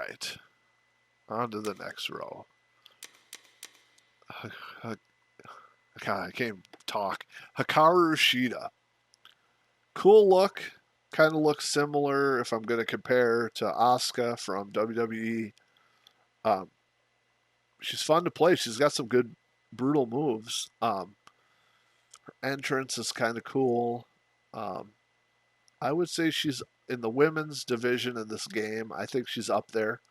right. On to the next row. God, I can't even talk. HIKARU SHIDA. Cool look. Kind of looks similar, if I'm going to compare, to Asuka from WWE. Um, she's fun to play. She's got some good, brutal moves. Her entrance is kind of cool. Um, I would say she's in the women's division in this game. I think she's up there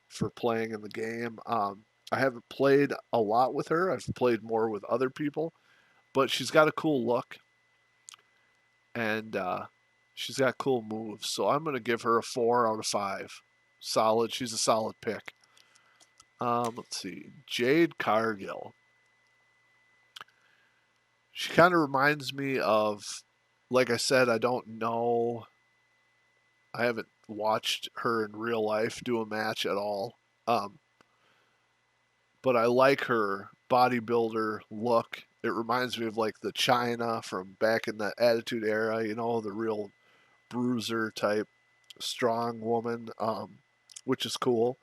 for playing in the game. I haven't played a lot with her. I've played more with other people, but she's got a cool look, and she's got cool moves. So I'm going to give her a 4 out of 5. Solid. She's a solid pick. Let's see. Jade Cargill. She kind of reminds me of, like I said, I don't know. I haven't watched her in real life do a match at all. But I like her bodybuilder look. It reminds me of like the China from back in the Attitude Era, you know, the real bruiser type strong woman, which is cool.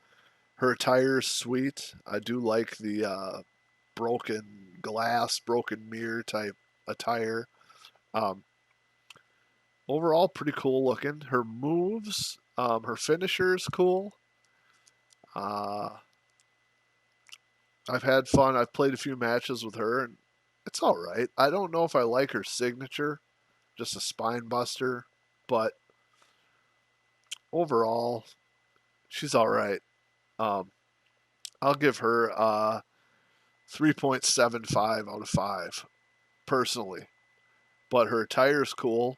Her attire is sweet. I do like the broken glass, broken mirror type attire. Um, Overall, pretty cool looking. Her moves, her finisher is cool. Uh, I've had fun. I've played a few matches with her, and it's all right. I don't know if I like her signature, just a spine buster, but overall, she's all right. Um, I'll give her 3.75 out of 5, personally. But her attire's cool.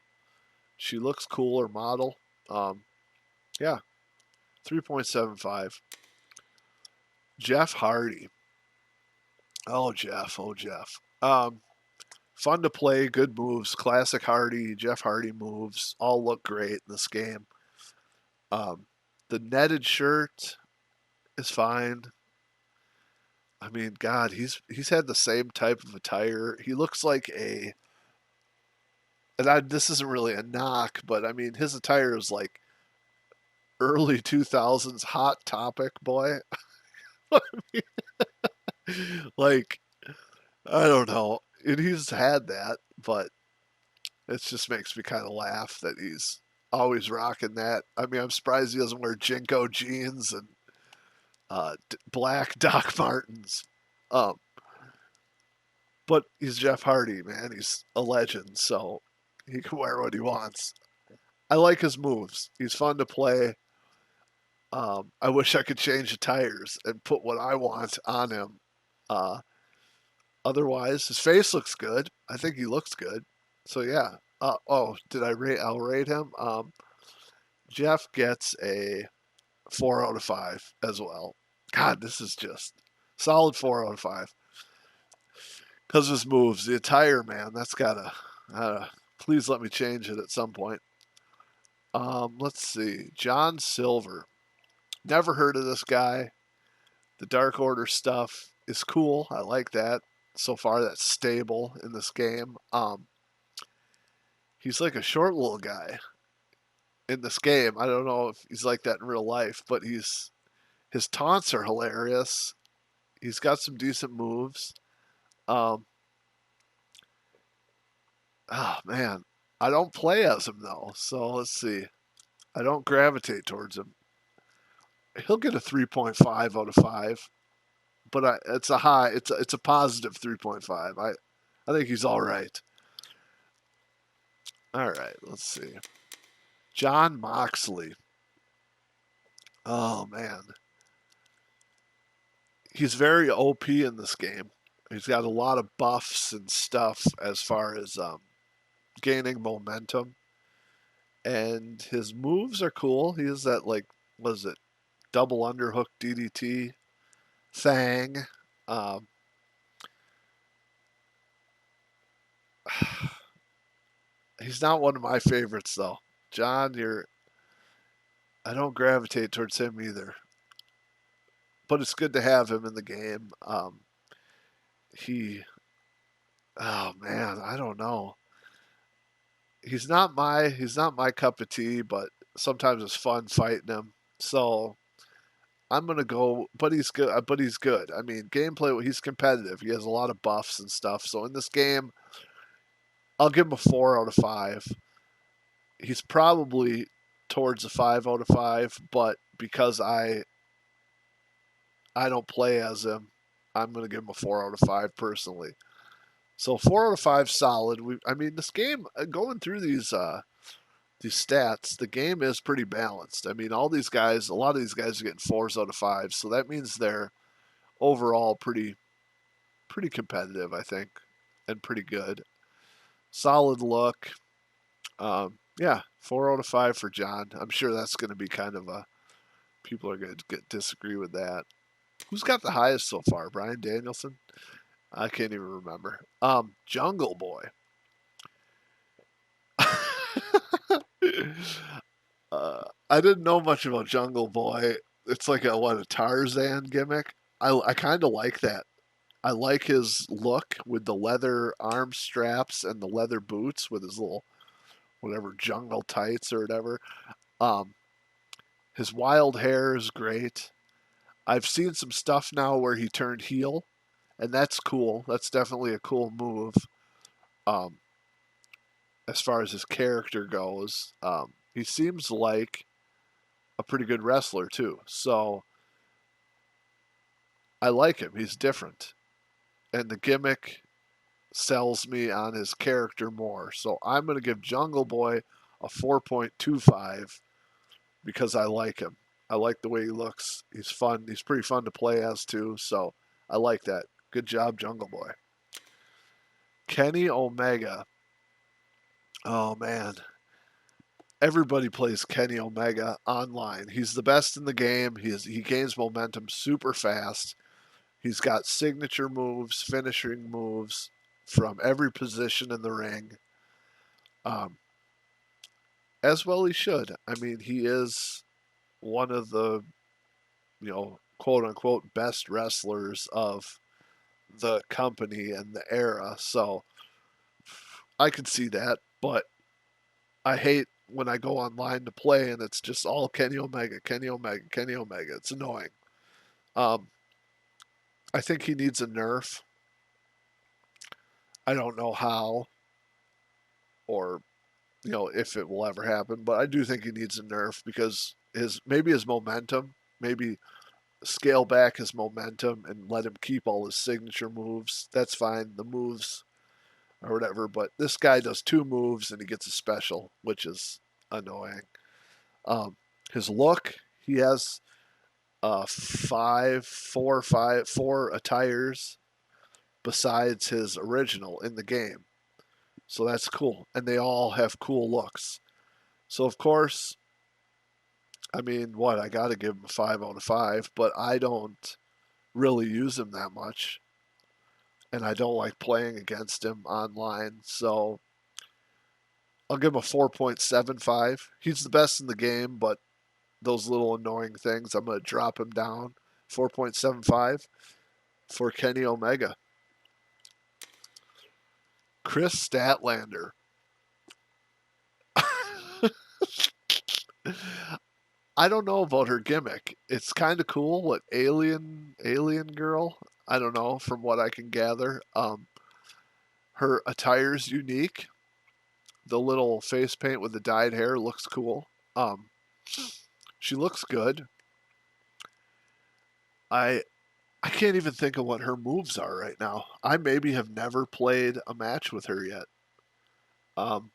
She looks cool, her model. Yeah, 3.75. Jeff Hardy. Oh, Jeff. Oh, Jeff. Fun to play, good moves. Classic Hardy, Jeff Hardy moves. All look great in this game. The netted shirt is fine. I mean, God, he's had the same type of attire. He looks like a, and this isn't really a knock, but I mean, his attire is like early 2000s Hot Topic boy. Like, I don't know. And he's had that, but it just makes me kind of laugh that he's always rocking that. I mean, I'm surprised he doesn't wear Jinko jeans and black Doc Martens. Um, but he's Jeff Hardy, man. He's a legend, so he can wear what he wants. I like his moves. He's fun to play. I wish I could change the tires and put what I want on him. Uh, Otherwise, his face looks good. I think he looks good. So yeah. Oh, did I rate? I'll rate him. Jeff gets a 4 out of 5 as well. God, this is just solid 4 out of 5 because his moves, the attire, man. That's gotta. Please let me change it at some point. Let's see. John Silver. Never heard of this guy. The Dark Order stuff is cool. I like that. So far, that's stable in this game. He's like a short little guy in this game. I don't know if he's like that in real life, but his taunts are hilarious. He's got some decent moves. Oh man, I don't play as him though, so let's see. I don't gravitate towards him. He'll get a 3.5 out of 5, but it's a high. It's a positive 3.5. I think he's all right. All right, let's see. Jon Moxley. Oh man, he's very OP in this game. He's got a lot of buffs and stuff as far as gaining momentum, and his moves are cool. He has that like, what is it, double underhook DDT thing. Um, he's not one of my favorites though. John, I don't gravitate towards him either, but it's good to have him in the game. He, oh man, I don't know. He's not my cup of tea, but sometimes it's fun fighting him. So I'm gonna go, but he's good. But he's good. I mean, gameplay. He's competitive. He has a lot of buffs and stuff. So in this game, I'll give him a 4 out of 5. He's probably towards a 5 out of 5, but because I don't play as him, I'm gonna give him a 4 out of 5 personally. So 4 out of 5 solid. I mean, this game going through these stats, the game is pretty balanced. I mean, all these guys, a lot of these guys are getting 4s out of 5, so that means they're overall pretty competitive, I think, and pretty good. Solid look. Yeah, 4 out of 5 for John. I'm sure that's going to be kind of a people are going to disagree with that. Who's got the highest so far? Brian Danielson? I can't even remember. Jungle Boy. I didn't know much about Jungle Boy. It's like a Tarzan gimmick. I kind of like that. I like his look with the leather arm straps and the leather boots with his little whatever jungle tights or whatever. Um, his wild hair is great. I've seen some stuff now where he turned heel, and that's cool. That's definitely a cool move. Um, as far as his character goes, he seems like a pretty good wrestler too. So I like him. He's different, and the gimmick sells me on his character more. So I'm going to give Jungle Boy a 4.25 because I like him. I like the way he looks. He's fun. He's pretty fun to play as too. So I like that. Good job, Jungle Boy. Kenny Omega. Oh man. Everybody plays Kenny Omega online. He's the best in the game. He gains momentum super fast. He's got signature moves, finishing moves from every position in the ring. Um, as well he should. I mean, he is one of the, quote unquote best wrestlers of the company and the era. So I can see that, but I hate when I go online to play and it's just all Kenny Omega, Kenny Omega, Kenny Omega. It's annoying. Um, I think he needs a nerf. I don't know how or if it will ever happen, but I do think he needs a nerf because his momentum, maybe scale back his momentum and let him keep all his signature moves. That's fine. The moves or whatever, but this guy does 2 moves and he gets a special, which is annoying. Um, his look, he has four attires besides his original in the game. So that's cool. And they all have cool looks. So, of course, I mean, I got to give him a 5 out of 5, but I don't really use him that much. And I don't like playing against him online. So I'll give him a 4.75. He's the best in the game, but those little annoying things, I'm going to drop him down. 4.75 for Kenny Omega. Chris Statlander. I don't know about her gimmick. It's kind of cool. What alien girl? I don't know from what I can gather. Her attire's unique. The little face paint with the dyed hair looks cool. She looks good. I can't even think of what her moves are right now. I maybe have never played a match with her yet. Um,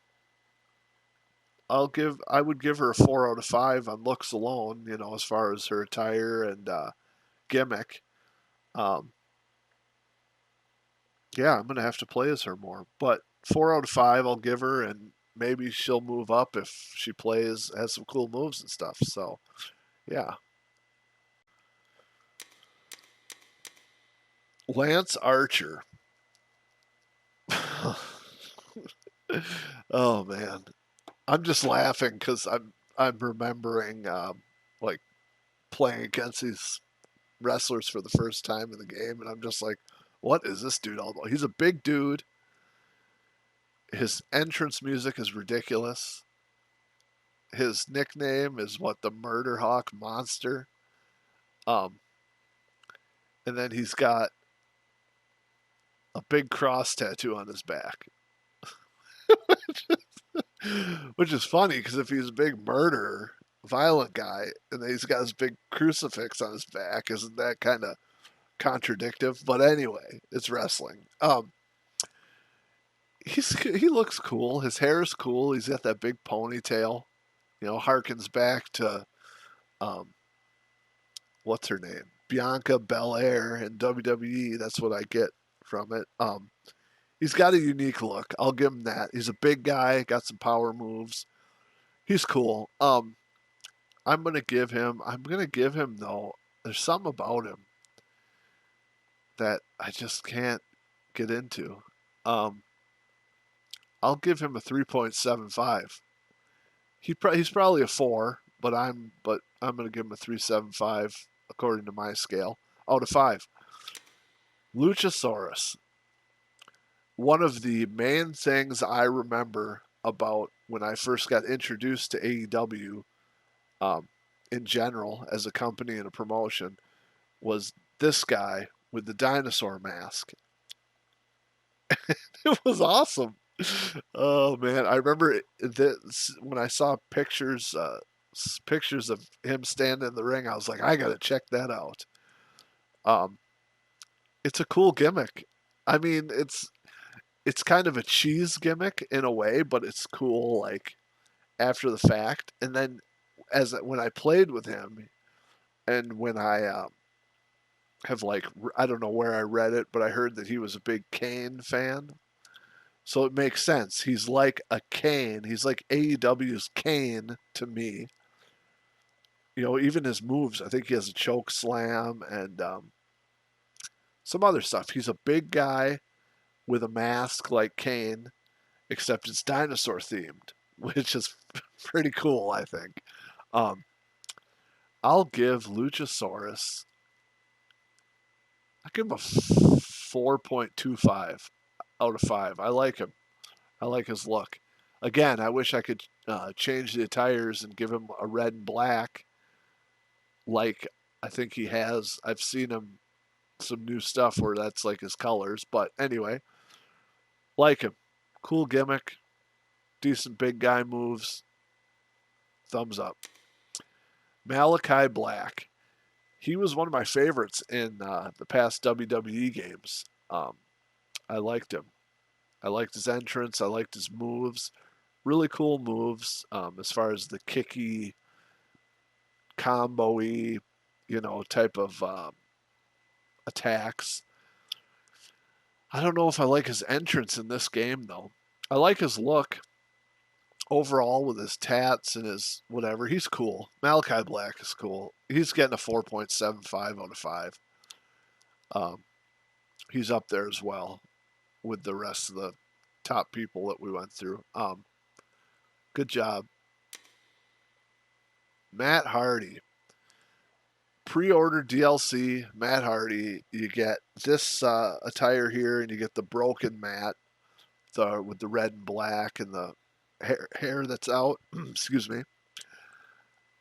I would give her a 4 out of 5 on looks alone. As far as her attire and gimmick. Um, yeah, I'm gonna have to play as her more. But 4 out of 5, I'll give her, and maybe she'll move up if she has some cool moves and stuff. So, yeah. Lance Archer. Oh man, I'm just laughing because I'm remembering like playing against these wrestlers for the first time in the game, and I'm just like, what is this dude all about? He's a big dude. His entrance music is ridiculous. His nickname is the Murder Hawk Monster. And then he's got a big cross tattoo on his back. Which is funny because if he's a big murderer, violent guy, and then he's got his big crucifix on his back, isn't that kind of contradictive? But anyway, it's wrestling. He looks cool. His hair is cool. He's got that big ponytail. You know, harkens back to um, what's her name, Bianca Belair in WWE. That's what I get from it. He's got a unique look. I'll give him that. He's a big guy, got some power moves. He's cool. I'm gonna give him though. There's something about him that I just can't get into. Um, I'll give him a 3.75. He's probably a 4, but I'm gonna give him a 3.75 according to my scale out of 5. Luchasaurus. One of the main things I remember about when I first got introduced to AEW, in general as a company and a promotion, was this guy with the dinosaur mask. It was awesome. Oh man, I remember this when I saw pictures of him standing in the ring. I was like, I gotta check that out. Um, it's a cool gimmick. I mean, it's kind of a cheese gimmick in a way, but it's cool like after the fact. And then as when I played with him, and when I have like I don't know where I read it, but I heard that he was a big Kane fan. So it makes sense. He's like a Kane. He's like AEW's Kane to me. You know, even his moves. I think he has a choke slam and some other stuff. He's a big guy with a mask like Kane, except it's dinosaur themed, which is pretty cool, I think. Um, I'll give Luchasaurus. I'll give him a 4.25 out of 5. I like him. I like his look. Again, I wish I could change the attires and give him a red and black, like I think he has. I've seen him some new stuff where that's like his colors. But anyway, like him. Cool gimmick. Decent big guy moves. Thumbs up. Malakai Black. He was one of my favorites in the past WWE games. I liked him. I liked his entrance. I liked his moves. Really cool moves as far as the kicky, combo-y, type of attacks. I don't know if I like his entrance in this game, though. I like his look overall with his tats and his whatever. He's cool. Malakai Black is cool. He's getting a 4.75 out of 5. Um, he's up there as well with the rest of the top people that we went through. Good job. Matt Hardy. Pre-order DLC, Matt Hardy. You get this attire here, and you get the broken Matt, with the red and black and the hair that's out. Excuse me.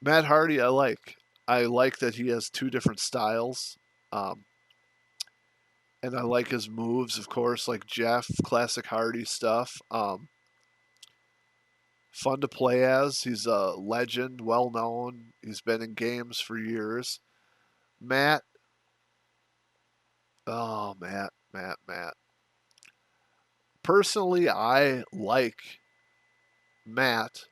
Matt Hardy, I like. I like that he has 2 different styles. And I like his moves, of course, like Jeff, classic Hardy stuff. Fun to play as. He's a legend, well known. He's been in games for years. Matt. Oh, Matt. Personally, I like Matt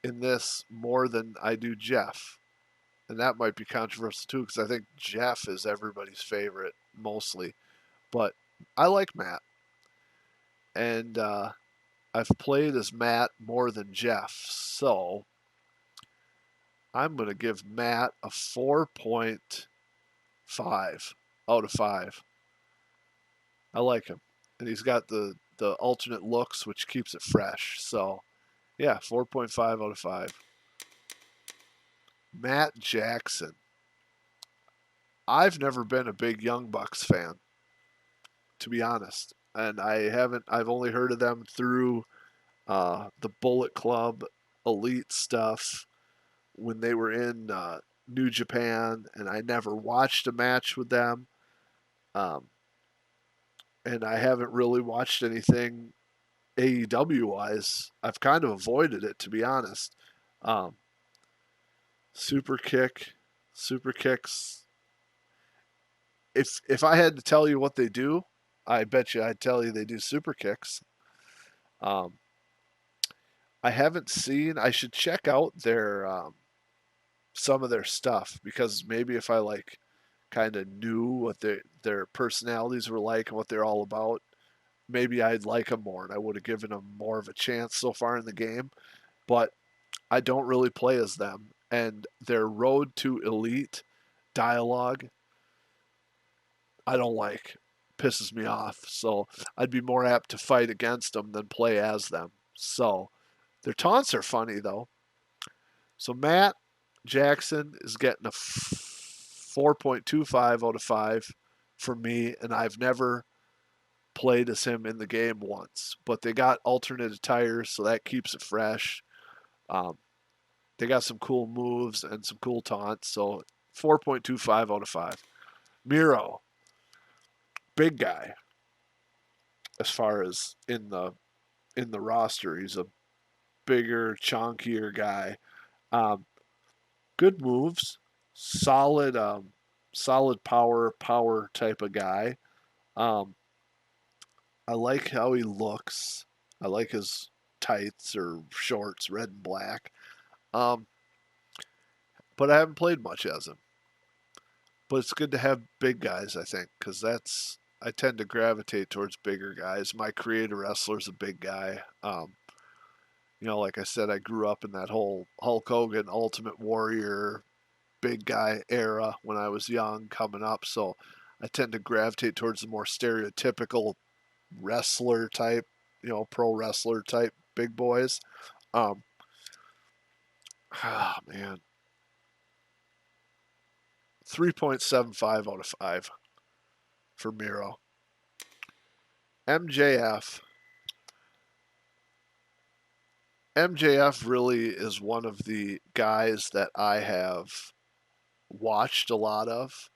in this more than I do Jeff. And that might be controversial too, because I think Jeff is everybody's favorite mostly. But I like Matt. And I've played as Matt more than Jeff. So I'm going to give Matt a 4.5 out of 5. I like him. And he's got the alternate looks, which keeps it fresh. So, yeah, 4.5 out of 5. Matt Jackson. I've never been a big Young Bucks fan, to be honest. And I've only heard of them through the Bullet Club Elite stuff when they were in New Japan, and I never watched a match with them. Um, and I haven't really watched anything AEW wise. I've kind of avoided it, to be honest. Um, super kick, super kicks. If I had to tell you what they do, I bet you I'd tell you they do super kicks. Um, I haven't seen. I should check out their some of their stuff, because maybe if I like kind of knew what their personalities were like and what they're all about, maybe I'd like them more and I would have given them more of a chance so far in the game. But I don't really play as them, and their road to elite dialogue I don't like. Pisses me off. So I'd be more apt to fight against them than play as them. So their taunts are funny though. So Matt Jackson is getting a 4.25 out of 5 for me, and I've never played as him in the game once. But they got alternate attires, so that keeps it fresh. Um, they got some cool moves and some cool taunts, so 4.25 out of 5. Miro, big guy as far as in the roster. He's a bigger, chunkier guy. Um, good moves, solid, solid power type of guy. Um, I like how he looks. I like his tights or shorts, red and black. Um, but I haven't played much as him. But it's good to have big guys, I think, because I tend to gravitate towards bigger guys. My creator wrestler's a big guy. Like I said, I grew up in that whole Hulk Hogan, Ultimate Warrior, big guy era when I was young, coming up. So I tend to gravitate towards the more stereotypical wrestler type, pro wrestler type big boys. Um, man, 3.75 out of 5 for Miro. MJF. MJF really is one of the guys that I have watched a lot of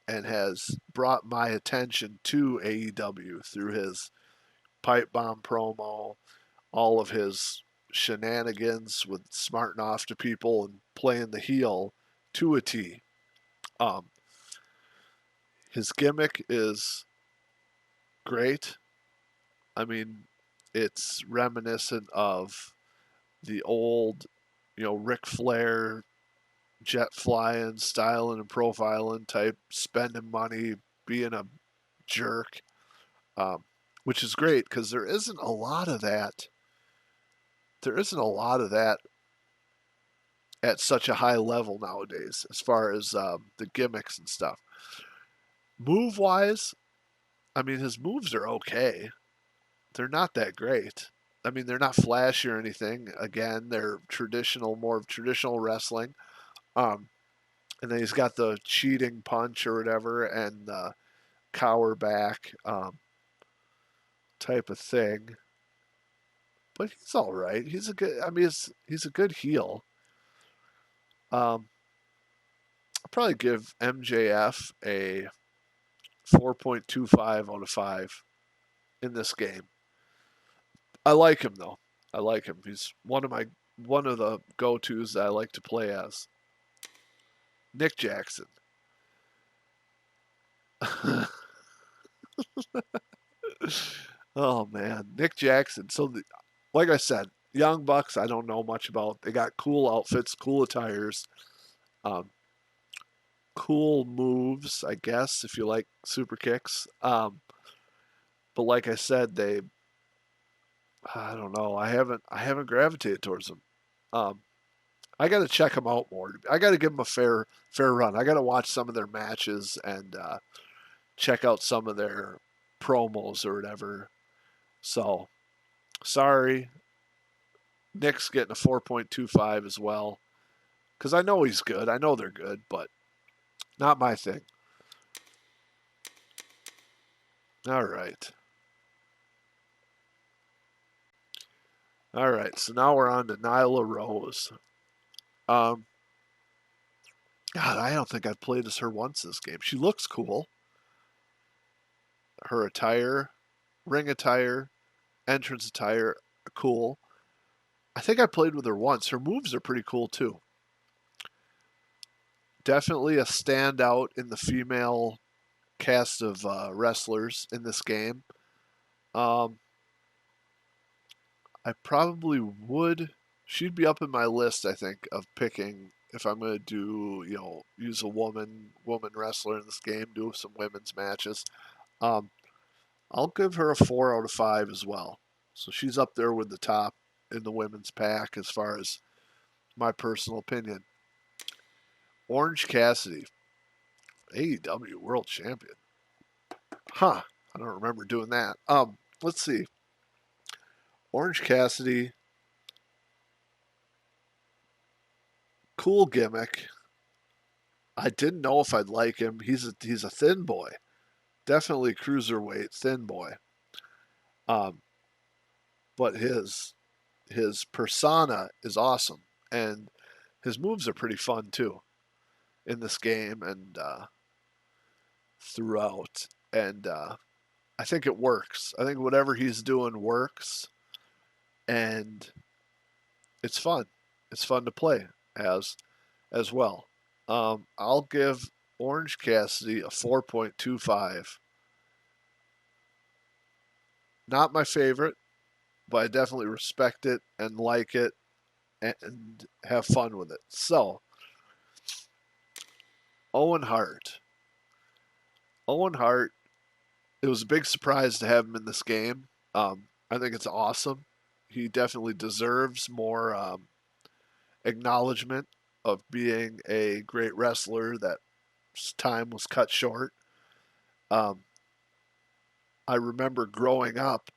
and has brought my attention to AEW through his pipe bomb promo, all of his shenanigans with smarting off to people and playing the heel to a T. Um, his gimmick is great. I mean, it's reminiscent of the old, Ric Flair jet flying, styling and profiling type, spending money, being a jerk, um, which is great because there isn't a lot of that. There isn't a lot of that at such a high level nowadays, as far as the gimmicks and stuff. Move wise, I mean, his moves are okay. They're not that great. I mean, they're not flashy or anything. Again, they're traditional, more of traditional wrestling. Um, and then he's got the cheating punch or whatever, and the cower back type of thing. But he's all right. He's a good. I mean, he's a good heel. I'll probably give MJF a 4.25 out of 5 in this game. I like him though. I like him. He's one of the go-tos that I like to play as. Nick Jackson. Oh man, Nick Jackson. So, like I said, Young Bucks. I don't know much about. They got cool outfits, cool attires, um, cool moves. I guess if you like super kicks. But like I said, I don't know. I haven't gravitated towards them. Um, I got to check them out more. I got to give them a fair run. I got to watch some of their matches and check out some of their promos or whatever. So sorry, Nick's getting a 4.25 as well, because I know he's good. I know they're good, but not my thing. All right. All right. So now we're on to Nyla Rose. Um, God, I don't think I've played as her once this game. She looks cool. Her attire, ring attire, entrance attire, cool. I think I played with her once. Her moves are pretty cool too. Definitely a standout in the female cast of wrestlers in this game. Um, I probably would. She'd be up in my list, I think, of picking if I'm going to do, use a woman wrestler in this game, do some women's matches. Um, I'll give her a 4 out of 5 as well. So she's up there with the top in the women's pack as far as my personal opinion. Orange Cassidy, AEW World Champion. Huh. I don't remember doing that. Let's see. Orange Cassidy, cool gimmick. I didn't know if I'd like him. He's a thin boy, definitely cruiserweight thin boy. Um, but his persona is awesome, and his moves are pretty fun too in this game and throughout. And I think it works. I think whatever he's doing works, and it's fun. It's fun to play as well. I'll give Orange Cassidy a 4.25. Not my favorite, but I definitely respect it and like it and have fun with it. So, Owen Hart. Owen Hart, it was a big surprise to have him in this game. I think it's awesome. He definitely deserves more acknowledgement of being a great wrestler that time was cut short. Um, I remember growing up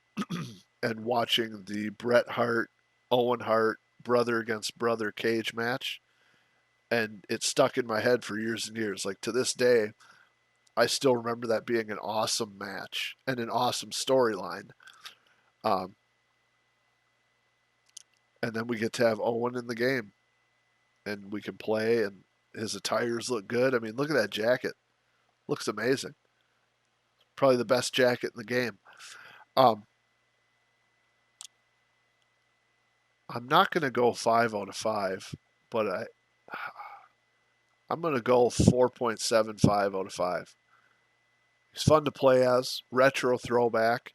and watching the Bret Hart, Owen Hart, brother against brother cage match, and it stuck in my head for years and years. Like to this day, I still remember that being an awesome match and an awesome storyline. Um, and then we get to have Owen in the game, and we can play, and his attires look good. I mean, look at that jacket; looks amazing. Probably the best jacket in the game. Um, I'm not going to go 5 out of 5, but I'm going to go 4.75 out of 5. He's fun to play as, retro throwback.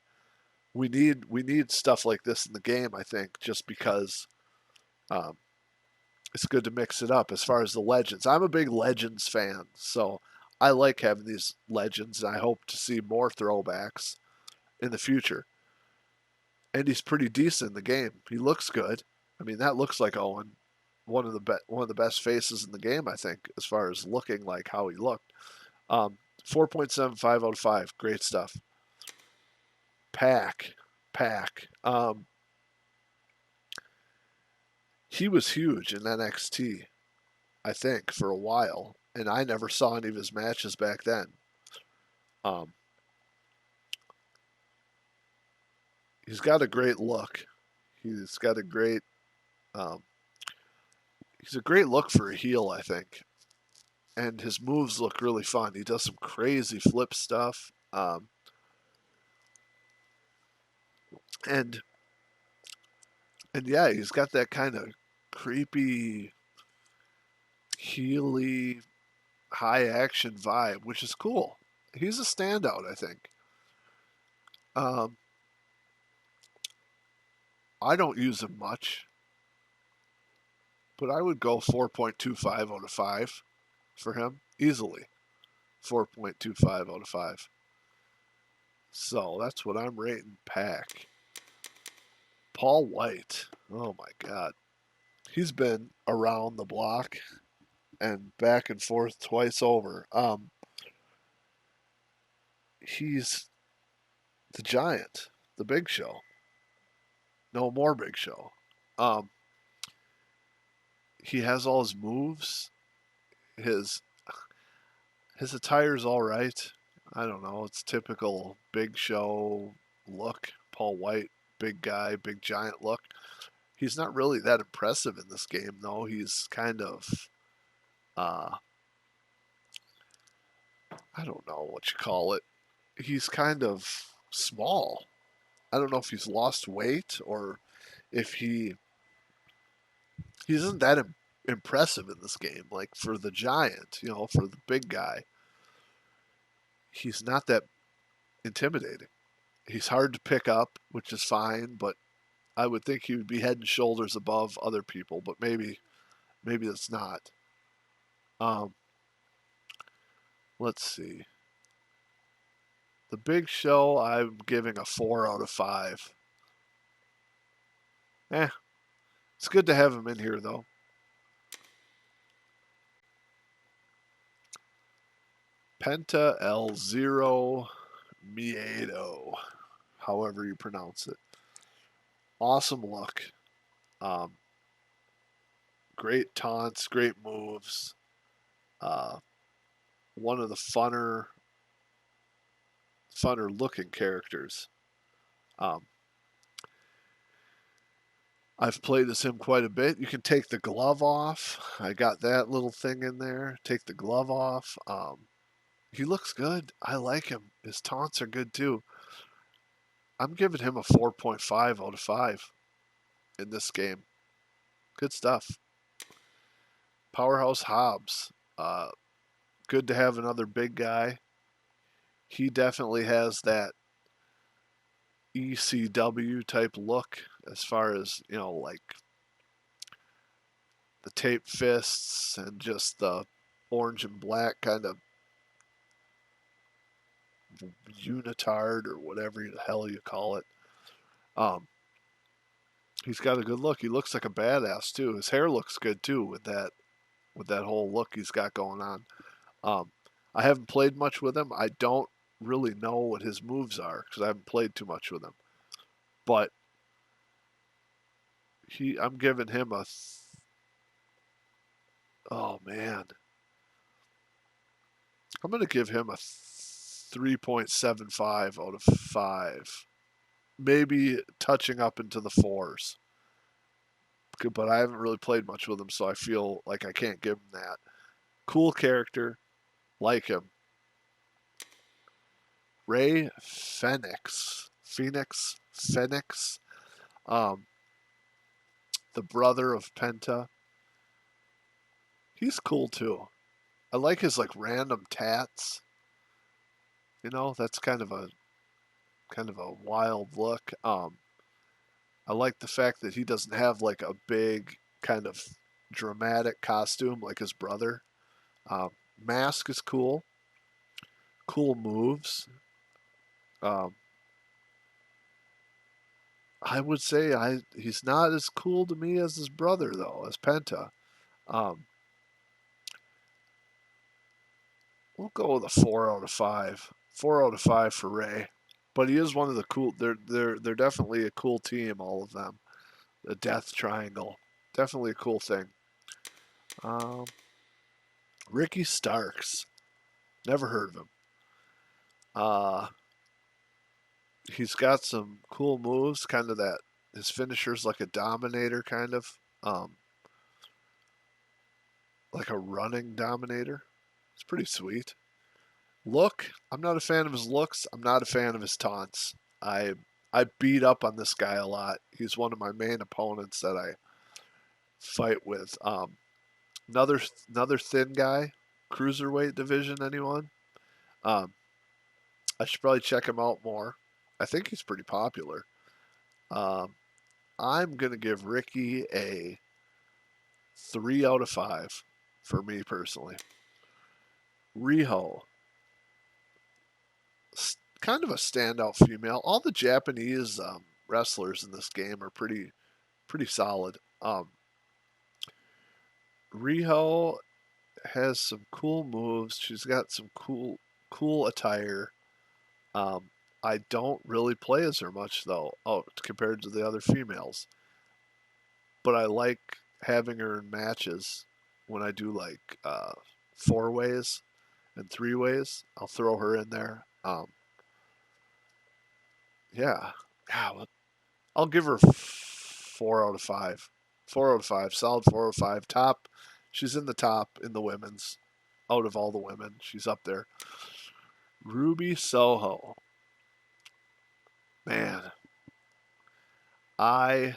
We need stuff like this in the game, I think, just because um, it's good to mix it up as far as the legends. I'm a big legends fan, so I like having these legends, and I hope to see more throwbacks in the future. And he's pretty decent in the game. He looks good. I mean, that looks like Owen, one of the best faces in the game, I think, as far as looking like how he looked. 4.75 out of 5. Great stuff. Pack. He was huge in NXT, I think, for a while, and I never saw any of his matches back then. Um, he's got a great look. He's got a great. Um, he's a great look for a heel, I think, and his moves look really fun. He does some crazy flip stuff, and and yeah, he's got that kind of creepy, heely, high action vibe, which is cool. He's a standout, I think. Um, I don't use him much, but I would go 4.25 out of 5 for him easily. 4.25 out of 5. So that's what I'm rating Pack. Paul White. Oh my God. He's been around the block and back and forth twice over. He's the Giant, the Big Show. No more Big Show. Um, he has all his moves. His his attire's all right. I don't know. It's typical Big Show look. Paul White, big guy, big giant look. He's not really that impressive in this game, though. He's kind of I don't know what you call it. He's kind of small. I don't know if he's lost weight or if he isn't that impressive in this game. Like for the giant, for the big guy, he's not that intimidating. He's hard to pick up, which is fine, but I would think he would be head and shoulders above other people, but maybe it's not. Um, let's see. The Big Show, I'm giving a 4 out of 5. Eh, it's good to have him in here though. Penta El Zero Miedo, however you pronounce it. Awesome look. Um, great taunts, great moves. Uh, one of the funner looking characters. Um, I've played as him quite a bit. You can take the glove off. I got that little thing in there. Take the glove off. He looks good. I like him. His taunts are good too. I'm giving him a 4.5 out of 5 in this game. Good stuff. Powerhouse Hobbs. Good to have another big guy. He definitely has that ECW type look as far as, like the tape fists and just the orange and black kind of unitard or whatever the hell you call it. He's got a good look. He looks like a badass too. His hair looks good too with that whole look he's got going on. I haven't played much with him. I don't really know what his moves are because I haven't played too much with him. But I'm giving him a. Oh man, I'm gonna give him a 3.75 out of 5. Maybe touching up into the 4s. But I haven't really played much with him, so I feel like I can't give him that. Cool character, like him. Ray FENIX. FENIX. The brother of Penta. He's cool too. I like his like random tats. That's kind of a wild look. I like the fact that he doesn't have like a big kind of dramatic costume like his brother. Mask is cool. Cool moves. I would say he's not as cool to me as his brother though, as Penta. We'll go with a 4 out of 5. 4 out of 5 for Ray. But he is one of the cool. They're definitely a cool team. All of them. The Death Triangle, definitely a cool thing. Ricky Starks, never heard of him. He's got some cool moves. Kind of that. His finisher's like a Dominator, kind of. Like a running Dominator. It's pretty sweet. Look, I'm not a fan of his looks. I'm not a fan of his taunts. I beat up on this guy a lot. He's one of my main opponents that I fight with. Another thin guy, cruiserweight division. Anyone? I should probably check him out more. I think he's pretty popular. I'm gonna give Ricky a 3 out of 5 for me personally. Riho, kind of a standout female. All the Japanese wrestlers in this game are pretty solid. Riho has some cool moves. She's got some cool attire. I don't really play as her much though, compared to the other females. But I like having her in matches when I do like 4-ways and 3-ways. I'll throw her in there. Yeah, I'll give her 4 out of 5. 4 out of 5, solid 4 out of 5. Top, she's in the top in the women's. out of all the women. She's up there. Ruby Soho. Man, I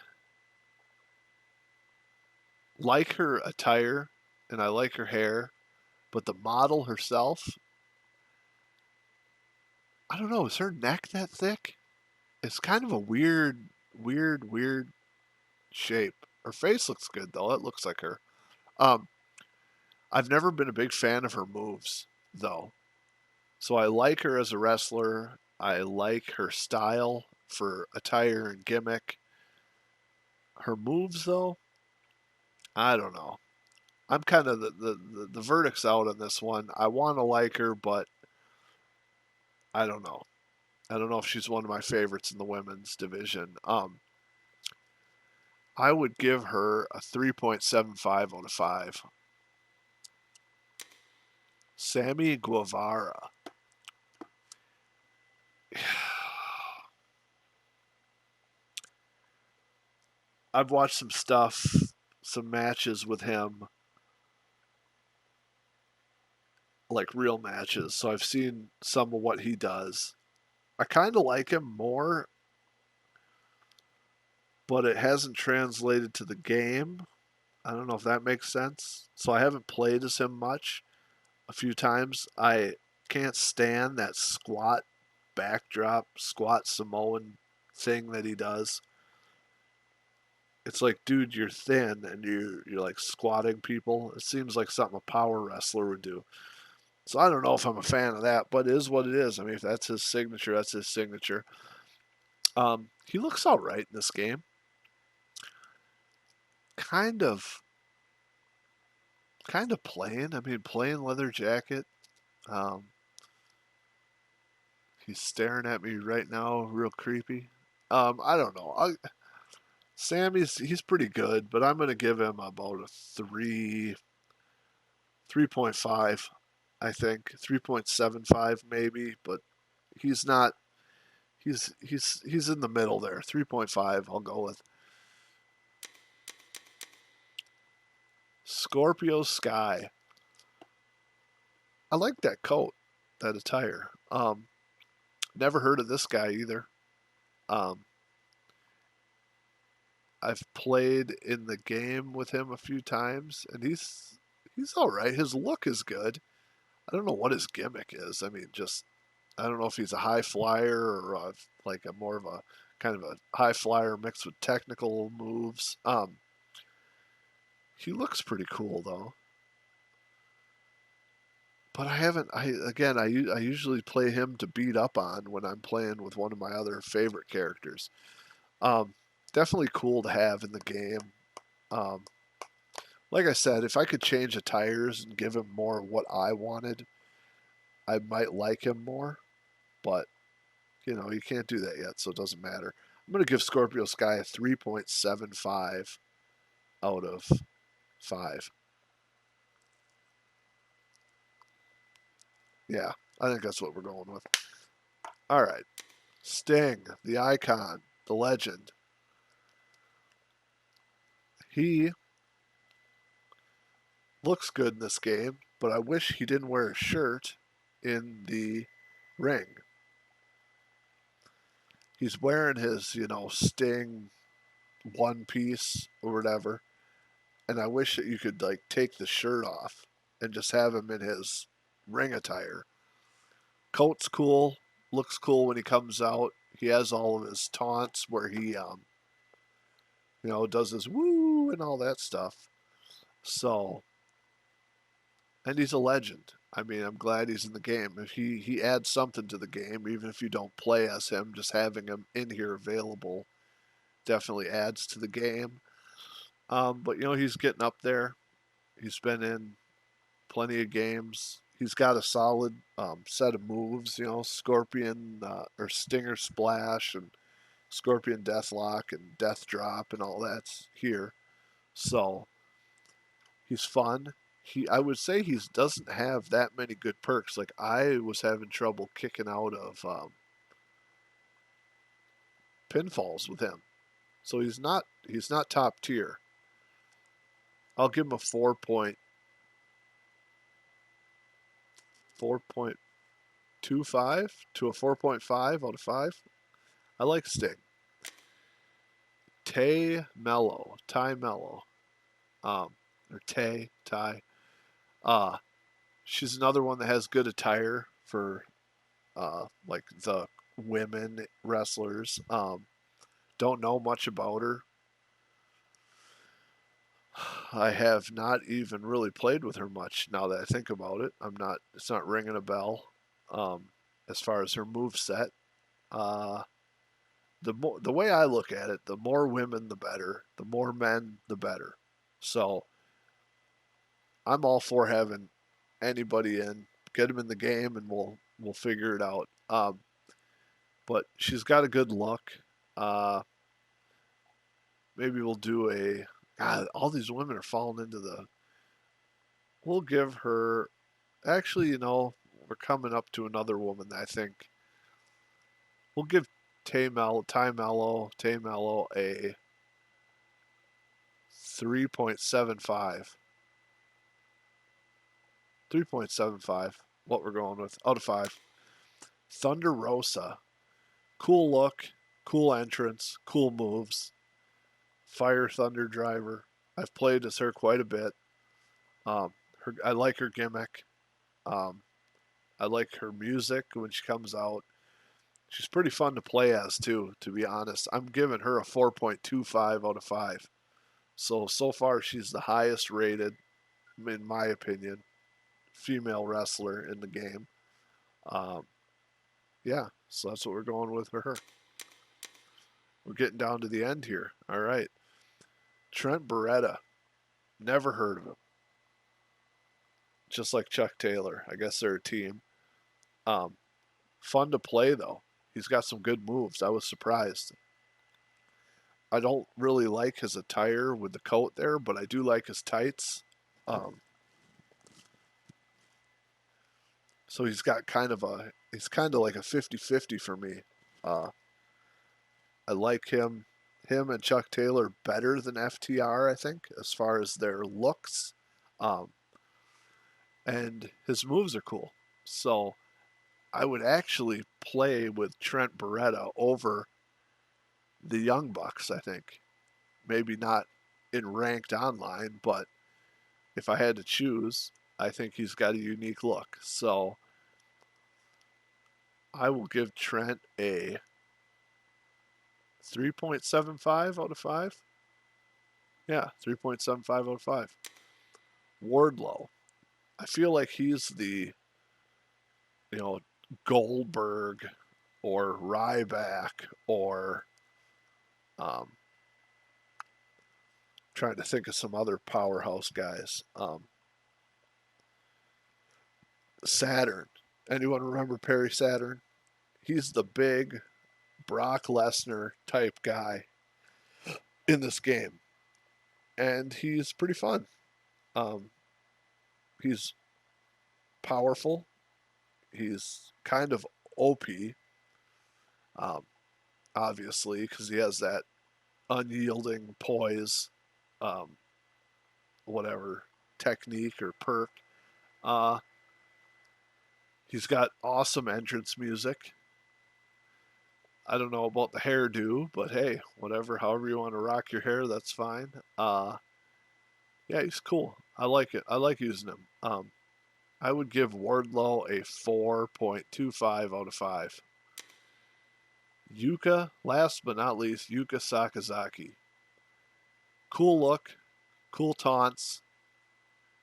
like her attire and I like her hair, but the model herself, I don't know, is her neck that thick? It's kind of a weird shape. Her face looks good though. It looks like her. Um, I've never been a big fan of her moves though. So I like her as a wrestler. I like her style for attire and gimmick. Her moves though, I don't know. I'm kind of the verdict's out on this one. I want to like her, but I don't know. I don't know if she's one of my favorites in the women's division. I would give her a 3.75 out of 5. Sammy Guevara. I've watched some stuff, some matches with him, like real matches. So I've seen some of what he does. I kind of like him more, but it hasn't translated to the game. I don't know if that makes sense. So I haven't played as him much. A few times. I can't stand that squat backdrop, squat Samoan thing that he does. It's like, dude, you're thin and you're like squatting people. It seems like something a power wrestler would do. So I don't know if I'm a fan of that, but it is what it is. I mean, if that's his signature, that's his signature. He looks all right in this game. Kind of, kind of plain. I mean, plain leather jacket. Um, he's staring at me right now, real creepy. I don't know. Sammy's pretty good, but I'm gonna give him about a 3.5, I think 3.75 maybe, but he's not. He's in the middle there. 3.5. I'll go with Scorpio Sky. I like that coat, that attire. Never heard of this guy either. Um, I've played in the game with him a few times, and he's all right. His look is good. I don't know what his gimmick is. I mean, just I don't know if he's a high flyer or like a more of a kind of a high flyer mixed with technical moves. He looks pretty cool though. But I haven't. I usually play him to beat up on when I'm playing with one of my other favorite characters. Um, Definitely cool to have in the game. Um, like I said, if I could change the tires and give him more of what I wanted, I might like him more. But you can't do that yet, so it doesn't matter. I'm going to give Scorpio Sky a 3.75 out of 5. Yeah, I think that's what we're going with. All right. Sting, the icon, the legend. He looks good in this game, but I wish he didn't wear a shirt in the ring. He's wearing his, Sting one piece or whatever, and I wish that you could like take the shirt off and just have him in his ring attire. Coat's cool, looks cool when he comes out. He has all of his taunts where he does his woo and all that stuff. So, and he's a legend. I mean, I'm glad he's in the game. If he adds something to the game, even if you don't play as him, just having him in here available definitely adds to the game. But he's getting up there. He's been in plenty of games. He's got a solid set of moves. Scorpion or Stinger Splash and Scorpion Deathlock and Death Drop and all that's here. So he's fun. I would say he doesn't have that many good perks. Like I was having trouble kicking out of pinfalls with him. So he's not top tier. I'll give him a 4 point. 4.25 to a 4.5 out of 5. I like Sting. Tay Mello. Or Ty. She's another one that has good attire for like the women wrestlers. Don't know much about her. I have not even really played with her much now that I think about it. It's not ringing a bell. As far as her move set, the way I look at it, the more women the better, the more men the better. So I'm all for having anybody in, get them in the game, and we'll figure it out. But she's got a good look. Maybe we'll do a. God, all these women are falling into the. We'll give her. Actually, we're coming up to another woman that I think. We'll give Tay Mello a 3.75. 3.75. What we're going with out of 5. Thunder Rosa. Cool look, cool entrance, cool moves. Fire Thunder Driver. I've played as her quite a bit. I like her gimmick. I like her music when she comes out. She's pretty fun to play as too, to be honest. I'm giving her a 4.25 out of 5. So far she's the highest rated, in my opinion, female wrestler in the game. Yeah, so that's what we're going with for her. We're getting down to the end here. All right. Trent Beretta. Never heard of him. Just like Chuck Taylor. I guess they're a team. Fun to play, though. He's got some good moves. I was surprised. I don't really like his attire with the coat there, but I do like his tights. So he's got kind of like a 50-50 for me. I like him and Chuck Taylor better than FTR, I think, as far as their looks. And his moves are cool. So I would actually play with Trent Beretta over the Young Bucks, I think. Maybe not in ranked online, but if I had to choose, I think he's got a unique look. So I will give Trent a 3.75 out of 5. Yeah, 3.75 out of 5. Wardlow. I feel like he's the, Goldberg or Ryback or trying to think of some other powerhouse guys. Saturn. Anyone remember Perry Saturn? He's the big Brock Lesnar type guy in this game. And he's pretty fun. He's powerful. He's kind of OP, obviously, because he has that unyielding poise, whatever technique or perk. He's got awesome entrance music. I don't know about the hairdo, but hey, however you want to rock your hair, that's fine. Yeah, he's cool. I like it. I like using him. I would give Wardlow a 4.25 out of 5. Yuka, last but not least, Yuka Sakazaki. Cool look, cool taunts,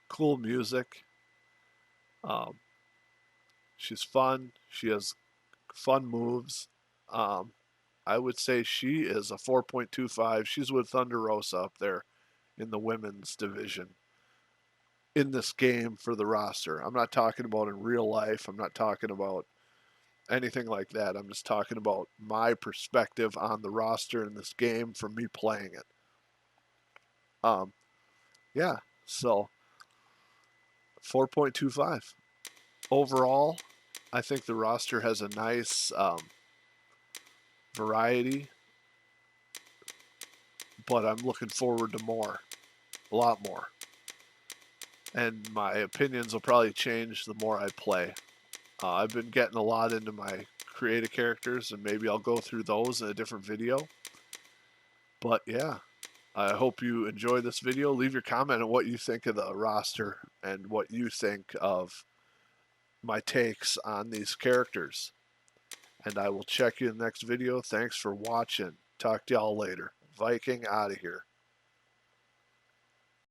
cool music. She's fun. She has fun moves. I would say she is a 4.25. She's with Thunder Rosa up there in the women's division in this game for the roster. I'm not talking about in real life. I'm not talking about anything like that. I'm just talking about my perspective on the roster in this game from me playing it. Yeah, so 4.25. Overall, I think the roster has a nice variety, but I'm looking forward to more. A lot more. and my opinions will probably change the more I play. I've been getting a lot into my creative characters, and maybe I'll go through those in a different video. But yeah, I hope you enjoy this video. Leave your comment on what you think of the roster and what you think of my takes on these characters. And I will check you in the next video. Thanks for watching. Talk to y'all later. Viking out of here.